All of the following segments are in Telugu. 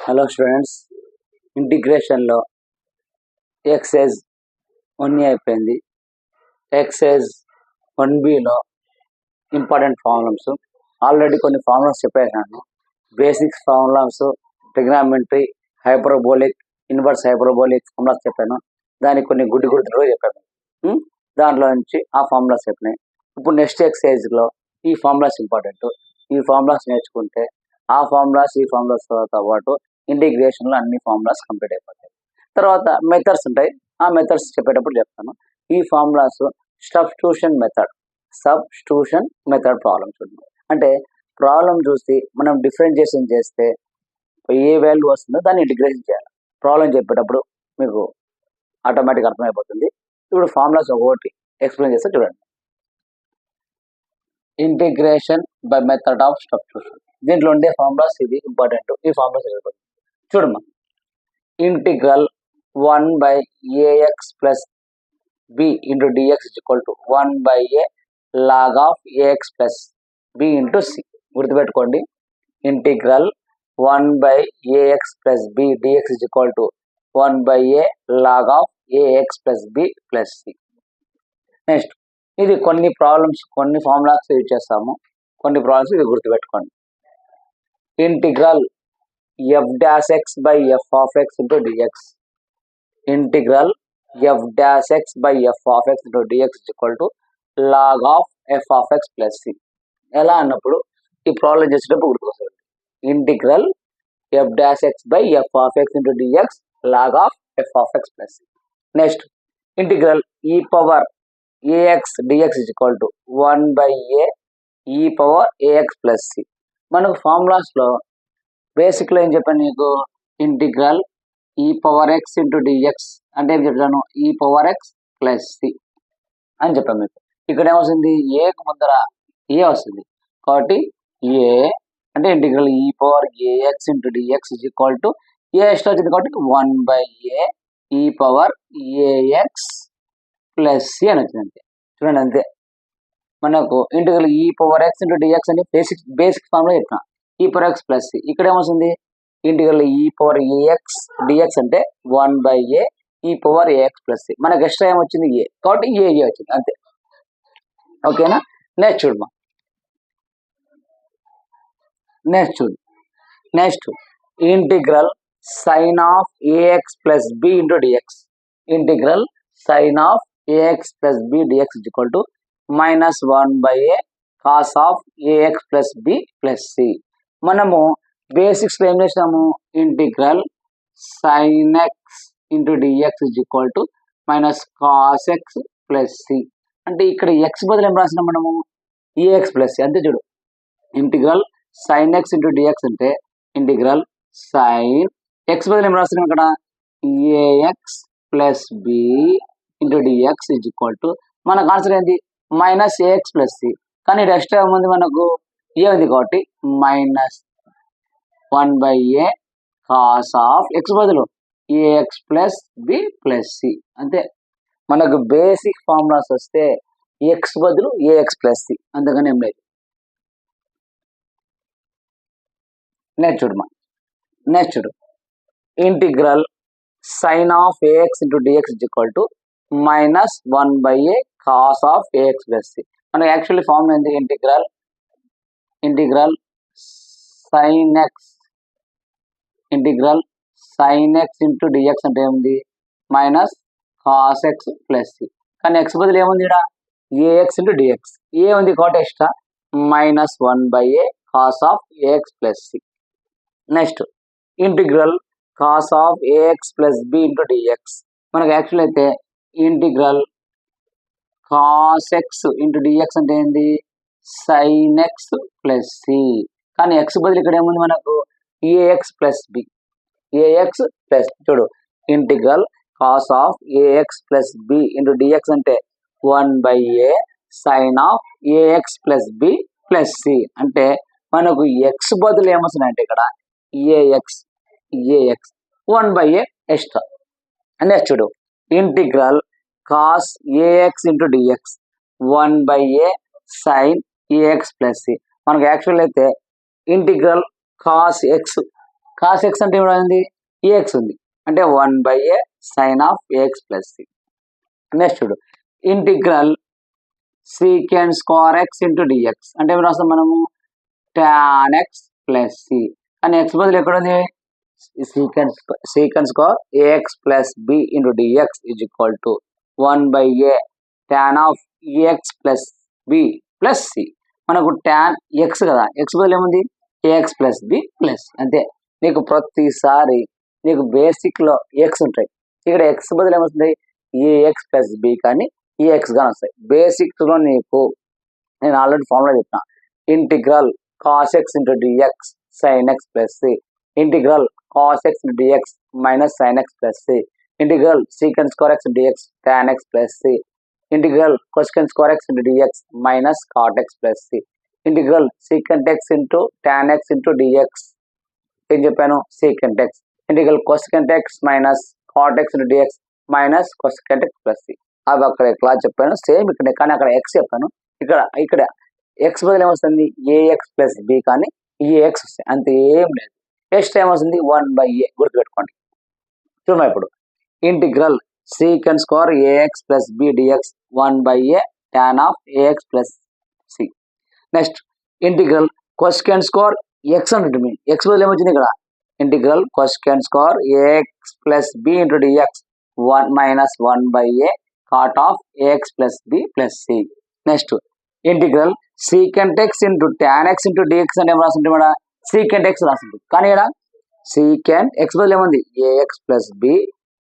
హలో స్టూడెంట్స్, ఇంటిగ్రేషన్లో ఎక్సైజ్ 1 అయిపోయింది. ఎక్సైజ్ 1బిలో ఇంపార్టెంట్ ప్రాబ్లమ్స్ ఆల్రెడీ కొన్ని ప్రాబ్లమ్స్ చెప్పేసాను. Basics problems, trigonometry, hyperbolic, inverse hyperbolic formulas చెప్పాను. దానికి కొన్ని గుడ్డి గుర్తులు చెప్పాను. దాంట్లో నుంచి ఆ ఫార్ములాస్ చెప్పినాయి. ఇప్పుడు నెక్స్ట్ ఎక్సైజ్లో ఈ ఫార్ములాస్ ఇంపార్టెంట్. ఈ ఫార్ములాస్ నేర్చుకుంటే ఆ ఫార్ములాస్ ఈ ఫార్ములాస్తో పాటు ఇంటిగ్రేషన్లో అన్ని ఫార్ములాస్ కంప్లీట్ అయిపోతాయి. తర్వాత మెథడ్స్ ఉంటాయి. ఆ మెథడ్స్ చెప్పేటప్పుడు చెప్తాను. ఈ ఫార్ములాస్ సబ్స్టిట్యూషన్ మెథడ్ ప్రాబ్లమ్స్ ఉంటుంది. అంటే ప్రాబ్లం చూసి మనం డిఫరెన్షియేషన్ చేస్తే ఏ వాల్యూ వస్తుందో దాన్ని ఇంటిగ్రేషన్ చేయాలి. ప్రాబ్లం చెప్పేటప్పుడు మీకు ఆటోమేటిక్గా అర్థమైపోతుంది. ఇప్పుడు ఫార్ములాస్ ఒకటి ఎక్స్ప్లెయిన్ చేస్తే చూడండి. Integration by method of substitution. దీంట్లో ఉండే ఫార్ములాస్ ఇది ఇంపార్టెంట్. ఈ ఫార్ములాస్ చూడమ్మా. Integral 1/ax plus b into dx is equal to 1/a log of ax plus b into c. గుర్తుపెట్టుకోండి. Integral 1/ax plus b dx is equal to 1/a log of ax plus b plus c. Next ఇది కొన్ని ఫార్ములాస్ యూజ్ చేస్తాము. కొన్ని ప్రాబ్లమ్స్ ఇది గుర్తుపెట్టుకోండి. Integral f dash x by f of x into dx. Integral f dash x by f of x into dx is equal to log of f of x plus c. ఎలా అన్నప్పుడు ఈ ప్రాబ్లం చేసేటప్పుడు గుర్తుకొస్తుంది. Integral f dash x by f of x into dx log of f of x plus c. Next integral e power ax dx is equal to 1/a e power ax plus c. మనకు ఫార్ములాస్లో బేసిక్లో ఏం చెప్పాను నీకు? Integral e power X into dx అంటే ఏం చెప్తాను? ఈ పవర్ ఎక్స్ ప్లస్ సి అని చెప్పాను మీకు. ఇక్కడ ఏమొస్తుంది? ఏకు ముందర ఏ వస్తుంది కాబట్టి ఏ అంటే integral e power a x into dx is equal to a extra వచ్చింది కాబట్టి 1/a e power a x plus c అని వచ్చింది. అంతే, చూడండి. అంతే. మనకు integral e power X into dx అని బేసిక్ ఫార్ములా చెప్తాను. ఈ పవర్ ఎక్స్ ప్లస్ సి. ఇక్కడ ఏమొస్తుంది? Integral e power AX dx అంటే 1/a e power a x plus c. మనకు ఎక్స్ట్రా ఏమొచ్చింది? ఏ కాబట్టి ఏ వచ్చింది. అంతే, ఓకేనా? నెక్స్ట్ చూడమా. Next integral sine of a x plus b into d x. Integral sine of a x plus b d x is equal to -1/a cos of a x plus b plus c. మనము బేసిక్స్లో ఏం చేసినాము? Integral sine x into dx is equal to minus cos x plus c. అంటే ఇక్కడ ఎక్స్ బదులు ఏం రాసినాం మనము? AX plus c. అంతే చూడు. Integral sine x into dx అంటే ఇంటిగ్రల్ సైన్ ఎక్స్ బదులు ఏం రాసినాం ఇక్కడ? A x plus b into dx is equal to మనకు ఆన్సర్ ఏంటి? Minus a x plus c. కానీ ఇది ఎక్స్ట్రా ఏముంది? మనకు ఏ ఉంది కాబట్టి -1/a కాస్ ఆఫ్ ఎక్స్ బదులు a x plus b plus c. అంతే. మనకు బేసిక్ ఫార్ములాస్ వస్తే ఎక్స్ బదులు ఏఎక్స్ ప్లస్ సి, అంతగానే ఏం లేదు. నెక్స్ట్ చూడు. Integral sine of AX into dx is equal to -1/a cos of a x plus c. మనకు యాక్చువల్లీ ఫార్ములా ఏంటి? Integral sine x into dx అంటే ఏముంది? Minus cos x plus c. కానీ ఎక్స్ బదులు ఏముంది ఇక్కడ? A x into d x. ఏ ఉంది కాబట్టి extra -1/a cos of a x plus c. Next integral cos of a x plus b into d x. మనకు యాక్చువల్ అయితే integral cos x into dx అంటే ఏంది? Sine x plus c. కానీ ఎక్స్ బదులు ఇక్కడ ఏముంది మనకు? A x plus b. A x plus చూడు. Integral cos of a x plus b into dx అంటే 1/a sine of a x plus b plus c. అంటే మనకు ఎక్స్ బదులు ఏమొస్తున్నాయంటే ఇక్కడ ఏఎక్స్ 1/a ఎక్స్ట్రా. నెక్స్ట్ చూడు. Integral cos a x into d x 1/a sine a x plus c. మనకు యాక్చువల్ అయితే integral cos x cos x అంటే ఏమైంది ఏఎక్స్ ఉంది అంటే 1/a sin of ax plus c. Next చూడు integral secant square x into dx అంటే ఏమి రాస్తాం మనము tan x ప్లస్ సి కానీ ఎక్స్ బదులు ఎక్కడ ఉంది secant square a x plus b into d x is equal to 1/a tan of a x plus b plus c. మనకు tan ఎక్స్ కదా ఎక్స్ బదులు ఏముంది ఏఎక్స్ ప్లస్ బి ప్లస్ అంతే. నీకు ప్రతిసారి నీకు బేసిక్లో ఎక్స్ ఉంటాయి ఇక్కడ ఎక్స్ బదులు ఏమవుతుంది ఏఎక్స్ ప్లస్ బి కానీ ఈఎక్స్ కానీ వస్తాయి. బేసిక్స్లో నీకు నేను ఆల్రెడీ ఫార్ములా చెప్పిన integral cos x into dx sine x plus c integral cos x into dx minus sine x plus c integral secant square x dx tan x plus c integral cosecant square x into dx minus cot x plus c integral secant x into tan x into dx ఏం చెప్పాను secant x integral cosecant x minus cot x into dx minus cosecant x plus c. అవి అక్కడ క్లాస్ చెప్పాను సేమ్ ఇక్కడ కానీ అక్కడ ఎక్స్ చెప్పాను ఇక్కడ ఎక్స్ బదులు ఏమొస్తుంది ఏఎక్స్ ప్లస్ బి కానీ ఏఎక్స్ వస్తాయి అంతే ఏం లేదు. నెక్స్ట్ ఏమొస్తుంది 1/a గుర్తుపెట్టుకోండి. చూడమా ఇప్పుడు integral secant square a x plus b dx 1/a tan of a x plus c. Next integral cosecant square x అంటే ఎక్స్ బదులు ఏమొచ్చింది ఇక్కడ integral cosecant square a x plus b into dx 1 minus 1/a cot of a x plus b plus c. Next integral secant x into tan x into dx అంటే ఏం రాస్తుంటే మేడం సీకెంట్ ఎక్స్ రాస్తుంది కానీ ఇక్కడ సీకెంట్ ఎక్స్ బదులు ఏముంది a x plus b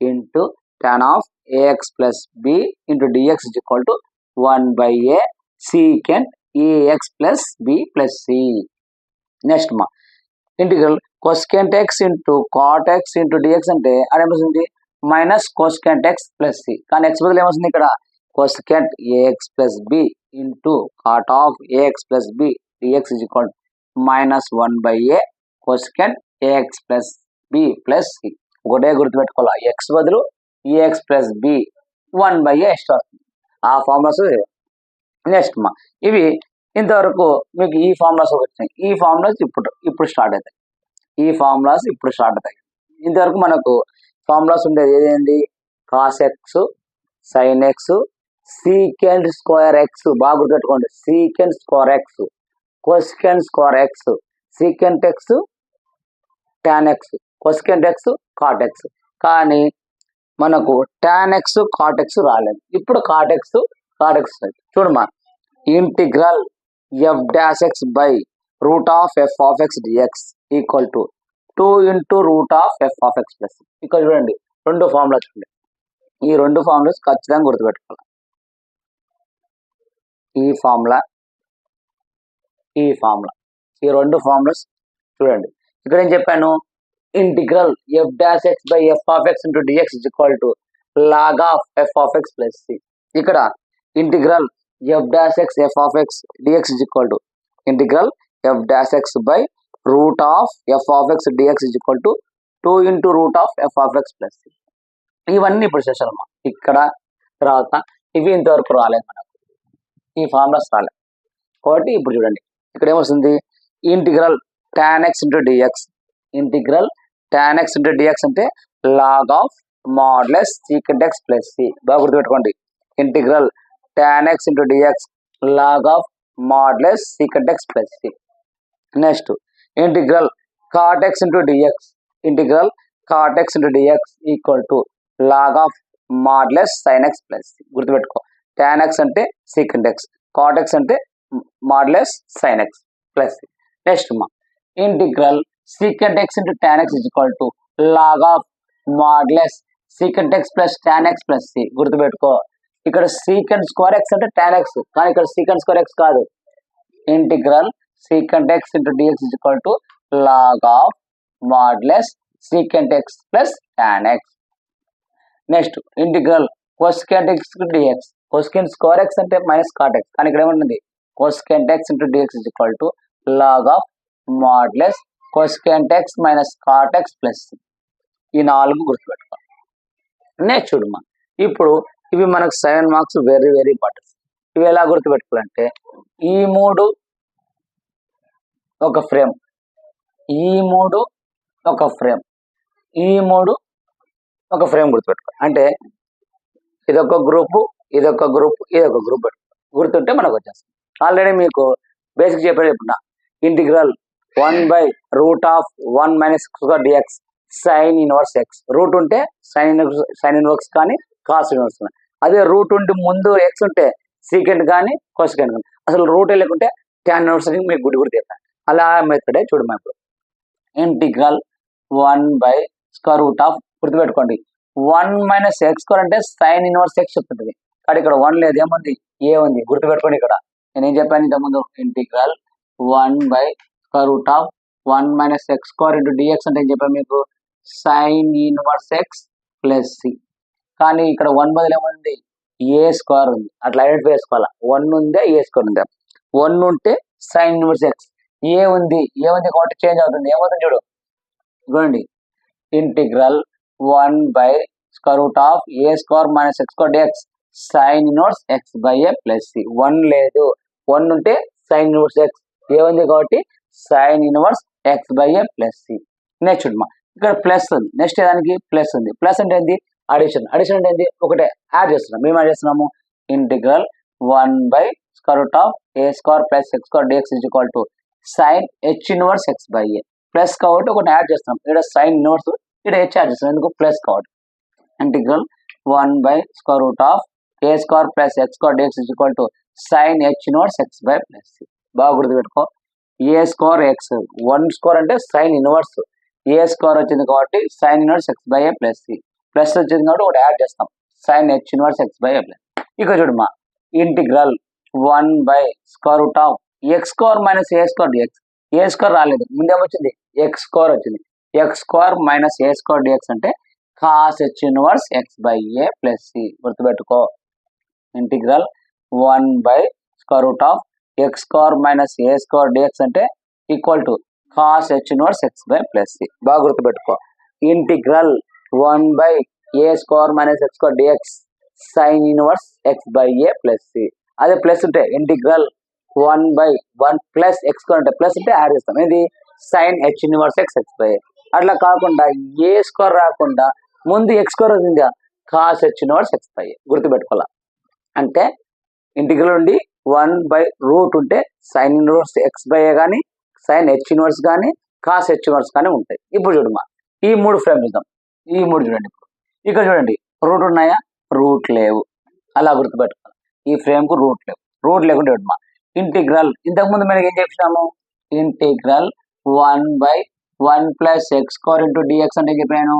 into tan of a x plus b into dx is equal to 1/a secant a x plus b plus c. Next మా integral cosecant x into cot x into dx అంటే అదేమవుతుంది minus cosecant x plus c కానీ ఎక్స్ బదులు ఏమవుతుంది ఇక్కడ cosecant a x plus b into cot of a x plus b d x is equal minus 1/a cosecant a x plus b plus c. ఒకటే గుర్తుపెట్టుకోవాలి ఎక్స్ బదులు a x plus B 1/a extra వస్తుంది ఆ ఫార్ములాస్. నెక్స్ట్ మా ఇవి ఇంతవరకు మీకు ఈ ఫార్ములాస్ వచ్చినాయి ఈ ఫార్ములాస్ ఇప్పుడు స్టార్ట్ అవుతాయి ఇంతవరకు మనకు ఫార్ములాస్ ఉండేది ఏదేంటి cos x sine x secant square x బాగా గుర్తుపెట్టుకోండి secant square x cosecant square x secant x tan x cosecant x cot x కానీ మనకు tan ఎక్స్ కాట్ ఎక్స్ రాలేదు. ఇప్పుడు కాట్ ఎక్స్ చూడమా integral f dash x by root of f of x d x equal to 2 into root of f of x plus. ఇక్కడ చూడండి రెండు ఫార్ములాస్ చూడండి ఈ రెండు ఫార్ములాస్ ఖచ్చితంగా గుర్తుపెట్టుకోవాలి. ఈ ఫార్ములా ఈ రెండు ఫార్ములాస్ చూడండి. ఇక్కడ ఏం చెప్పాను integral f dash x by f of x into dx is equal to log of f of x plus c. ఇక్కడ integral f dash x f of x d x is equal to integral f dash x by root of f of x d x is equal to 2 into root of f of x plus c. ఇవన్నీ ఇప్పుడు చేసామమ్మా ఇక్కడ తర్వాత ఇవి ఇంతవరకు రాలేదు మనకు ఈ ఫార్ములాస్ రాలేదు కాబట్టి ఇప్పుడు చూడండి ఇక్కడ ఏమొస్తుంది integral tan x into dx అంటే log of modulus secant x plus c. బాగా గుర్తుపెట్టుకోండి integral tan x into d x log of modulus secant x plus c. Next integral cot x into d x equal to log of modulus sine x plus c. గుర్తుపెట్టుకో tan ఎక్స్ అంటే సీకెంట్ ఎక్స్ కాట్ ఎక్స్ అంటే modulus sine x plus c. Next మా integral secant x into tan x is equal to log of modulus secant x plus tan x plus c. గుర్తుపెట్టుకో ఇక్కడ సీకెంట్ స్క్వేర్ ఎక్స్ అంటే tan ఎక్స్ కానీ ఇక్కడ సీకెంట్ స్క్వేర్ ఎక్స్ కాదు integral secant x into dx is equal to log of modulus secant x plus tan x. Next integral cosecant x dx cosecant square x అంటే మైనస్ కాట్ ఎక్స్ కానీ ఇక్కడ ఏముంటుంది cosecant x into dx is equal to log of modulus cosecant x minus cot x plus c. ఈ 4 గుర్తుపెట్టుకోవాలి. నెక్స్ట్ చూడమ్మా ఇప్పుడు ఇవి మనకు 7 మార్క్స్ వెరీ ఇంపార్టెంట్. ఇవి ఎలా గుర్తుపెట్టుకోవాలంటే ఈ 3 ఒక ఫ్రేమ్ ఈ 3 ఒక ఫ్రేమ్, ఈ మూడు ఒక ఫ్రేమ్ గుర్తుపెట్టుకోండి. అంటే ఇదొక గ్రూపు, ఇదొక గ్రూప్, ఇదొక గ్రూప్ గుర్తుంటే మనకు వచ్చేస్తుంది. ఆల్రెడీ మీకు బేసిక్ చెప్పేది చెప్తున్నా. ఇంటిగ్రల్ 1/√1 - dx sine inverse x. Root ఉంటే సైన్ ఇన్వర్స్ కానీ కాస్ ఇన్వర్స్ కానీ, అదే రూట్ ఉండి ముందు ఎక్స్ ఉంటే సీకెండ్ కానీ కొసెకెండ్ కానీ, అసలు రూట్ లేకుంటే tan ఇన్వర్స్ మీకు గుడి చెప్పాను. అలా మెథడే చూడమా. ఇప్పుడు ఇంటిగ్రల్ 1/√, గుర్తుపెట్టుకోండి. 1 - x² అంటే సైన్ ఇన్వర్స్ ఎక్స్ చెప్తుంది. కానీ ఇక్కడ 1 లేదు, ఏముంది ఏ ఉంది. గుర్తుపెట్టుకోండి. ఇక్కడ నేను ఏం చెప్పాను ఇంతకుముందు, ఇంటిగ్రల్ 1/√1 - x² dx అంటే ఏం చెప్పాను మీకు, sine inverse x plus c. కానీ ఇక్కడ 1 బదులు ఏముంది, a² ఉంది. అట్లా ఐడెంటిఫై చేసుకోవాలా. 1 ఉందా a² ఉందా. 1 ఉంటే సైన్ ఇన్వర్స్ ఎక్స్, ఏ ఉంది కాబట్టి చేంజ్ అవుతుంది. ఏమవుతుంది చూడు, చూడండి. ఇంటిగ్రల్ 1/√a² - x² dx sine inverse x by a plus c. 1 లేదు, 1 ఉంటే సైన్ ఇన్వర్స్ ఎక్స్, ఏ ఉంది కాబట్టి sine inverse x by a plus c. Next చూడమా, ఇక్కడ ప్లస్ ఉంది. నెక్స్ట్ దానికి ప్లస్ ఉంది. ప్లస్ అంటే ఏంటి, అడిషన్. అడిషన్ అంటే ఏంటి, ఒకటే యాడ్ చేస్తున్నాం. మేము యాడ్ చేస్తున్నాము, integral 1/√a² + x² dx sine h inverse x by a. Plus కాబట్టి ఒకటి యాడ్ చేస్తున్నాం. ఇక్కడ సైన్ ఇన్వర్స్, ఇక్కడ హెచ్ యాడ్ చేస్తున్నాం. ఎందుకు, ప్లస్ కాబట్టి. Integral 1/√a² + x² dx sine h inverse x by plus c. బాగా గుర్తుపెట్టుకో. a² ఎక్స్, 1² అంటే సైన్ ఇన్వర్స్, a² వచ్చింది కాబట్టి sine inverse x by a plus c. Plus వచ్చింది కాబట్టి ఒకటి యాడ్ చేస్తాం, sine h inverse x by a plus. ఇక చూడమ్మా, integral 1/√x² - a² dx. a² రాలేదు, ముందేమొచ్చింది x² వచ్చింది. x² - a² dx అంటే cos h inverse x by a plus c. గుర్తుపెట్టుకో. ఇంటిగ్రల్ 1/√x² - a² dx అంటే equal to cos h inverse x by plus c. బాగా గుర్తుపెట్టుకో. ఇంటిగ్రల్ 1/a² - x² dx sine inverse x by a plus c. అదే ప్లస్ ఉంటే ఇంటిగ్రల్ 1/1 + x² అంటే ప్లస్ ఉంటే యాడ్ చేస్తాం. ఇది sine h inverse x x by a. అట్లా కాకుండా a² రాకుండా ముందు x² వచ్చిందా, cos h inverse x by ఏ. గుర్తుపెట్టుకోవాలా. అంటే ఇంటిగ్రల్ నుండి 1/√ ఉంటే సైన్ ఇన్వర్స్ ఎక్స్ బై ఏ కానీ, సైన్ హెచ్ ఇన్వర్స్ కానీ, కాస్ హెచ్ ఇన్వర్స్ కానీ ఉంటాయి. ఇప్పుడు చూడమ్మా, ఈ మూడు ఫ్రేమ్ చూద్దాం. ఈ మూడు చూడండి. ఇక్కడ చూడండి, రూట్ ఉన్నాయా, రూట్ లేవు. అలా గుర్తుపెట్టుకోవాలి. ఈ ఫ్రేమ్ కు రూట్ లేవు. రూట్ లేకుండా చూడమ్మా, ఇంటిగ్రల్ ఇంతకుముందు మనకి ఏం చెప్పినాము, ఇంటిగ్రల్ 1/1 + x² dx అంటే చెప్పాను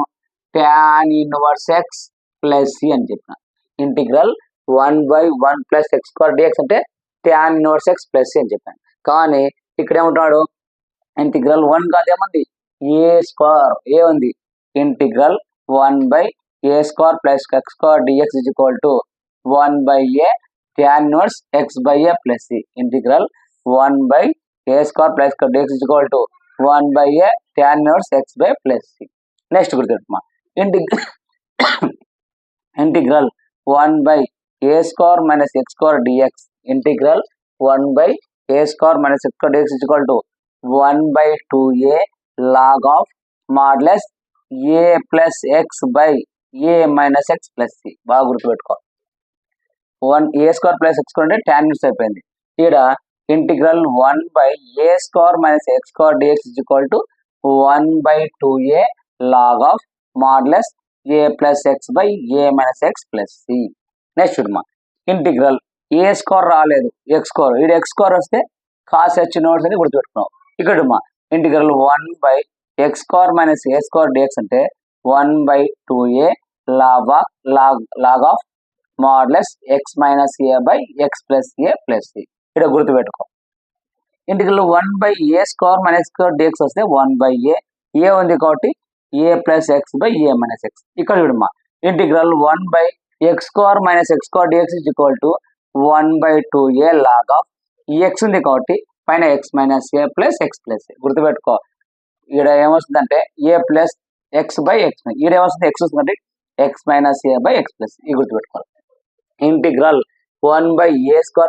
tan inverse x plus c అని చెప్పిన. ఇంటిగ్రల్ 1/1 + x² dx అంటే tan inverse x plus c అని చెప్పాను. కానీ ఇక్కడ ఏమంటున్నాడు, ఇంటిగ్రల్ 1 కాదేమంది a², ఏ ఉంది. ఇంటిగ్రల్ 1/a² + x² dx 1/a tan inverse x by a plus c. ఇంటిగ్రల్ 1/a² + x² dx 1/a tan inverse x by plus c. Next గుర్తుపెట్టుమా, ఇంటిగ్రల్ 1/a² - x² dx ఇంటిగ్రల్ 1/a² - x² dx 1/2a log of modulus a + x by a - x plus c. బాగా గుర్తుపెట్టుకో. a² + x² అంటే tan ఇన్వర్స్ అయిపోయింది. ఇక్కడ integral 1/a² - x² dx 1/2a log of modulus a + x by a - x plus c. Next చూడమ్మా, ఇంటిగ్రల్ a² రాలేదు, x². ఇక్కడ x² వస్తే కాస్ హెచ్ ఇన్వర్స్ అని గుర్తుపెట్టుకున్నాం. ఇక్కడ ఇంటిగ్రల్ 1/x² - a² dx అంటే 1/2a log of modulus x - a by x plus a plus c. ఇక్కడ గుర్తుపెట్టుకో. ఇంటిగ్రల్ 1/a² - x² dx వస్తే 1/a, ఏ ఉంది కాబట్టి a + x by a - x. ఇక్కడ చూడమ్మా, integral 1/x² - x² dx 1/2a log of x ఉంది కాబట్టి పైన x - a plus x plus a. గుర్తుపెట్టుకో. ఇక్కడ ఏమొస్తుందంటే a plus x by x. ఇక్కడ ఏమొస్తుంది, x వస్తుందంటే x - a by x plus. ఇది గుర్తుపెట్టుకోవాలి. ఇంటిగ్రల్ 1/a² +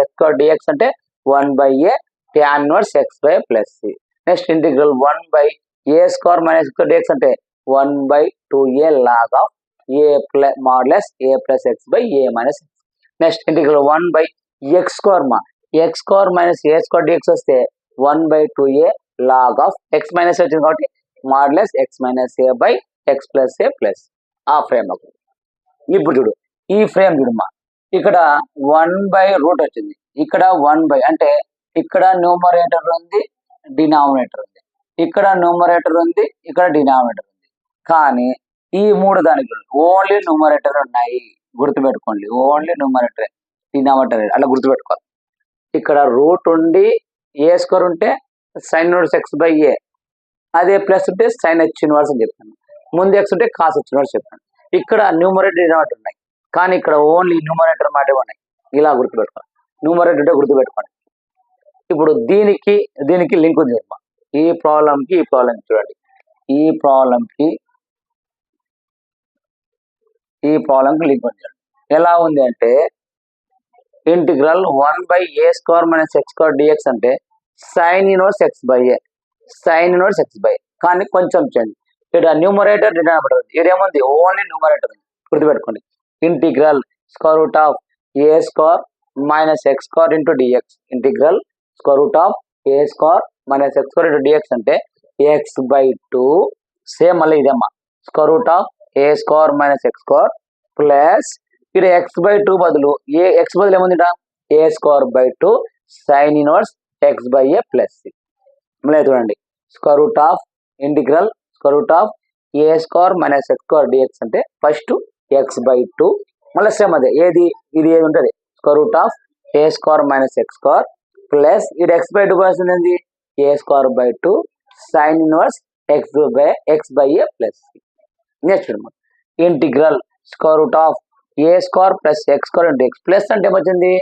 x² dx అంటే 1/a tan inverse x by plus c. Next integral 1/a a square minus dx అంటే 1/2a log of a plus modulus a plus x by a minus x. Next integral 1/x square x square minus a square dx వస్తే 1/2a log of x minus వచ్చింది కాబట్టి modulus x minus a by x plus a plus ఆ ఫ్రేమ్ ఒక. ఇప్పుడు చూడు ఈ ఫ్రేమ్ చూడమ్మా, ఇక్కడ 1/√ వచ్చింది, ఇక్కడ 1 అంటే ఇక్కడ న్యూమరేటర్ ఉంది, డినామినేటర్ ఉంది, ఇక్కడ న్యూమరేటర్ ఉంది, ఇక్కడ డినామినేటర్ ఉంది. కానీ ఈ మూడు దానికి ఓన్లీ న్యూమరేటర్ ఉన్నాయి, గుర్తుపెట్టుకోండి. ఓన్లీ న్యూమరేటర్, డినామినేటర్ అలా గుర్తుపెట్టుకోవాలి. ఇక్కడ రూట్ ఉండి ఏ స్క్వేర్ ఉంటే సైన్ ఇన్వర్స్ ఎక్స్ బై ఏ, అదే ప్లస్ ఉంటే సైన్ హెచ్ ఇన్వర్స్ అని చెప్పాను. ముందు ఎక్స్ ఉంటే కాస్ హెచ్ ఇన్వర్స్ చెప్పాను. ఇక్కడ న్యూమరేటర్ డినామినేటర్ ఉన్నాయి, కానీ ఇక్కడ ఓన్లీ న్యూమరేటర్ మాటే ఉన్నాయి. ఇలా గుర్తుపెట్టుకోవాలి. న్యూమరేటర్ అంటే గుర్తుపెట్టుకోండి. ఇప్పుడు దీనికి దీనికి లింక్ ఉంది అమ్మా. ఈ ప్రాబ్లంకి చూడండి, ఈ ప్రాబ్లంకి లింక్ ఉంది. ఎలా ఉంది అంటే integral 1/a square minus x square dx అంటే sine inverse x by a, sine inverse x by. కానీ కొంచెం చేంజ్, ఇక్కడ న్యూమరేటర్ డినామినేటర్ ఉంది, ఇదేముంది ఓన్లీ న్యూమరేటర్ ఉంది. గుర్తుపెట్టుకోండి. Integral square root of a square minus x square into d x, integral square root of a square minus x square into dx అంటే x/2. సేమ్ మళ్ళీ ఇదేమ్మా, square root of a square minus x square plus ఇక్కడ x/2 బదులు ఎక్స్ బదులు ఏముంది a square by 2 sine inverse x by a plus. మళ్ళీ చూడండి, square root of integral square root of a square minus x square dx అంటే ఫస్ట్ x/2 మళ్ళీ సేమ్ అదే ఇది ఏది ఉంటుంది square root of a square minus x square plus ఇది x/2 వస్తుంది a square by 2 sine inverse x by a plus. Next integral square root of a square plus x square into x plus అంటే ఏమొచ్చింది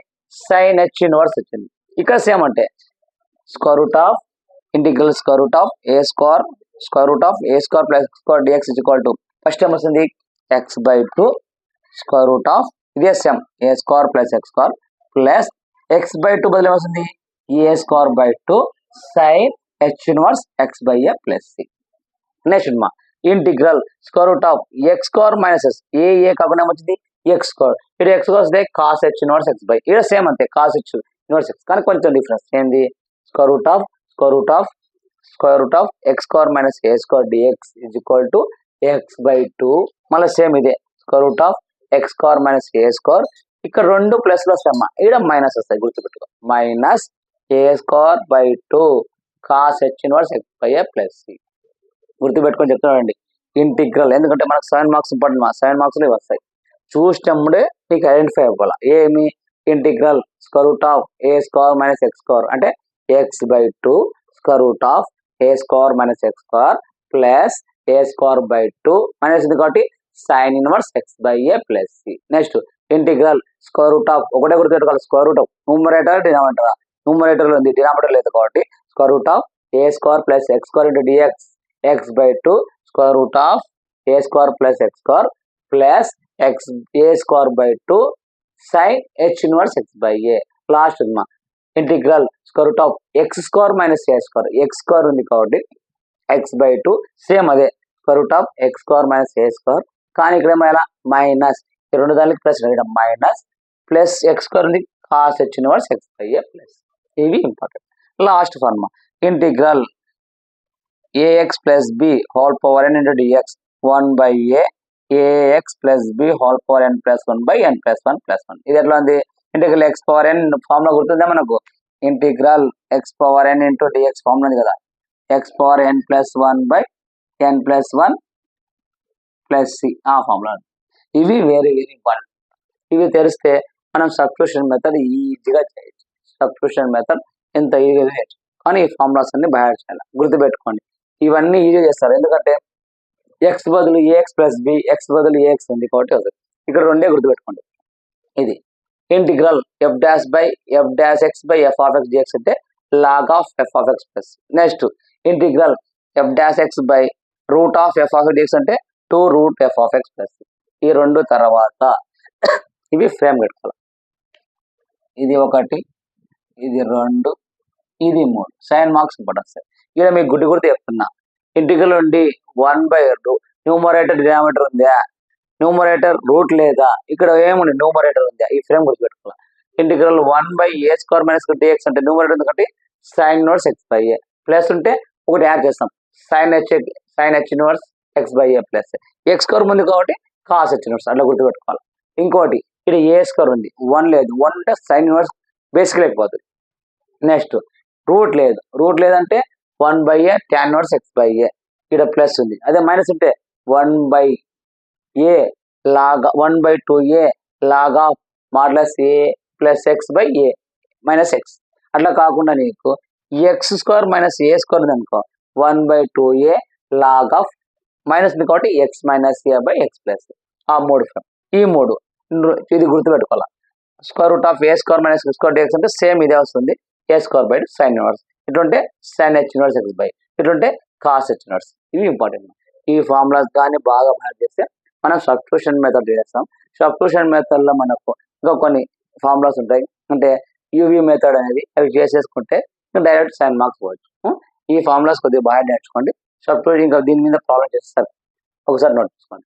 సైన్ హెచ్ ఇన్వర్స్ వచ్చింది. ఇక్కడ సేమ్ అంటే square root of integral square root of a square plus x square dx is equal to first ఏమొస్తుంది x/2 స్క్వేర్ రూట్ ఆఫ్ ఇదే same a square plus x square plus x/2 బదులు ఏమొస్తుంది a square by 2 sine h inverse x by a plus c. Next మా integral square root of x square minus s, a కాకుండా ఏమొచ్చింది ఎక్స్ స్క్వేర్, ఇక్కడ ఎక్స్ స్క్వేర్ వస్తే cos h inverse x by, ఇక్కడ సేమ్ అంతే కాస్ హెచ్ ఇన్వర్స్ ఎక్స్, కానీ కొంచెం డిఫరెన్స్ ఏంది square root of x square minus a square dx is equal to x/2 మళ్ళీ సేమ్ ఇదే square root of x square minus a square, ఇక్కడ రెండు ప్లస్ లో వస్తాయమ్మా, ఇక్కడ మైనస్ వస్తాయి గుర్తుపెట్టుకో, minus a square by 2 cos h inverse x by a plus c. గుర్తుపెట్టుకొని చెప్తున్నానండి ఇంటిగ్రల్, ఎందుకంటే మనకు 7 మార్క్స్ ఇంపార్టెంట్, 7 మార్క్స్లో వస్తాయి. చూసినప్పుడే నీకు ఐడెంటిఫై అవ్వాలి ఏమి integral square root of a square minus x square అంటే x/2 square root of a square minus x square plus a square by 2 minus ఇది కాబట్టి sine inverse x by a plus c. Next integral square root of ఒకటే గుర్తుపెట్టుకోవాలి square root of numerator denominator, numerator ఉంది డినామినేటర్ లేదు కాబట్టి square root of a square plus x square into dx x/2 square root of a square plus x square plus x a square by 2 sine h inverse x by a. Last ఉందమ్మా integral square root of x square minus a square, x square ఉంది కాబట్టి x/2 సేమ్ అదే square root of x square minus a square, కానీ ఇక్కడ ఏమైనా మైనస్ రెండు దానికి ప్లస్ ఇక్కడ మైనస్ ప్లస్ ఎక్స్ స్క్వేర్ ఉంది cos h inverse x by a plus. ఇవి important. Last formula integral ax plus b whole power n into dx 1/a ax plus b whole power n plus 1/n plus 1 plus 1. ఇది ఎట్లా ఉంది integral x power n formula గుర్తుందా మనకు, integral x power n into dx formula ఉంది కదా, x power n plus 1/n plus 1 plus c ఆ ఫార్ములా. ఇవి వెరీ ఇంపార్టెంట్. ఇవి తెలిస్తే మనం సబ్స్టిట్యూషన్ మెథడ్ ఈజీగా చేయొచ్చు. సబ్స్టిట్యూషన్ మెథడ్ ఎంత ఈజీగా చేయొచ్చు, కానీ ఈ ఫార్ములాస్ అన్ని బయట చేయాలి. గుర్తుపెట్టుకోండి ఇవన్నీ ఈజీ చేస్తారు, ఎందుకంటే ఎక్స్ బదులు ఏఎక్స్ ప్లస్ బి, ఎక్స్ బదులు ఏఎక్స్ ఉంది కాబట్టి వస్తుంది. ఇక్కడ రెండే గుర్తుపెట్టుకోండి. ఇది integral f dash by f dash x by f of x d x అంటే log of f of x plus. Next integral f dash x by root of f of d x అంటే 2 root f of x plus. ఈ రెండు తర్వాత ఇవి ఫ్రేమ్ పెట్టుకోవాలి. ఇది 1, ఇది 2, ఇది 3 7 మార్క్స్ ఇంపార్టెంట్ సార్. ఇక్కడ మీకు గుర్తు చెప్తున్నా ఇంటిగ్రల్ ఉండి 1/2 న్యూమరేటర్ డినామినేటర్ ఉందా, న్యూమరేటర్ రూట్ లేదా, ఇక్కడ ఏముంది న్యూమరేటర్ ఉందా, ఈ ఫ్రేమ్ గుర్తుపెట్టుకోవాలి. ఇంటిగ్రల్ 1/a² - dx అంటే న్యూమరేటర్ ఉంది కాబట్టి sin ఇన్వర్స్ x/a ప్లస్ ఉంటే ఒకటి యాడ్ చేస్తాం sin h inverse x/a plus x² ఉంది కాబట్టి cos h ఇన్వర్స్ అట్లా గుర్తుపెట్టుకోవాలి. ఇంకోటి ఇక్కడ a² ఉంది 1 లేదు 1 ఉంటే sin ఇన్వర్స్ బేసిక్ లేకపోతుంది. నెక్స్ట్ రూట్ లేదంటే 1/a tan ఇన్వర్స్ x/a ఇక్కడ ప్లస్ ఉంది. అదే మైనస్ ఉంటే 1/a లాగా 1/2a లాగా modulus a plus x/a minus x అట్లా కాకుండా నీకు x² - a² ఉంది అనుకో 1/2a లాగ్ ఆఫ్ మైనస్ ఉంది కాబట్టి x - a/x ప్లస్ ఆ మూడు ఈ మూడు ఇది గుర్తుపెట్టుకోవాలి. √a² - x² dx అంటే సేమ్ ఇదే వస్తుంది a² sin ఇన్వర్స్ ఇటుంటే sin h ఇన్వర్స్ x/, ఇటుంటే cos h ఇన్వర్స్. ఇవి ఇంపార్టెంట్. ఈ ఫార్ములాస్ కానీ బాగా మ్యాచ్ చేస్తే మనం సబ్స్టిట్యూషన్ మెథడ్ చేస్తాం. సబ్స్టిట్యూషన్ మెథడ్ లో మనకు ఇంకా కొన్ని ఫార్ములాస్ ఉంటాయి, అంటే యూవీ మెథడ్ అనేది అవి చేసేసుకుంటే డైరెక్ట్ సైన్ మార్క్స్ పోవచ్చు. ఈ ఫార్ములాస్ కొద్దిగా బాగా నేర్చుకోండి. సబ్స్టిట్యూషన్ ఇంకా దీని మీద ప్రాబ్లం చేస్తారు, ఒకసారి నోట్ చేసుకోండి.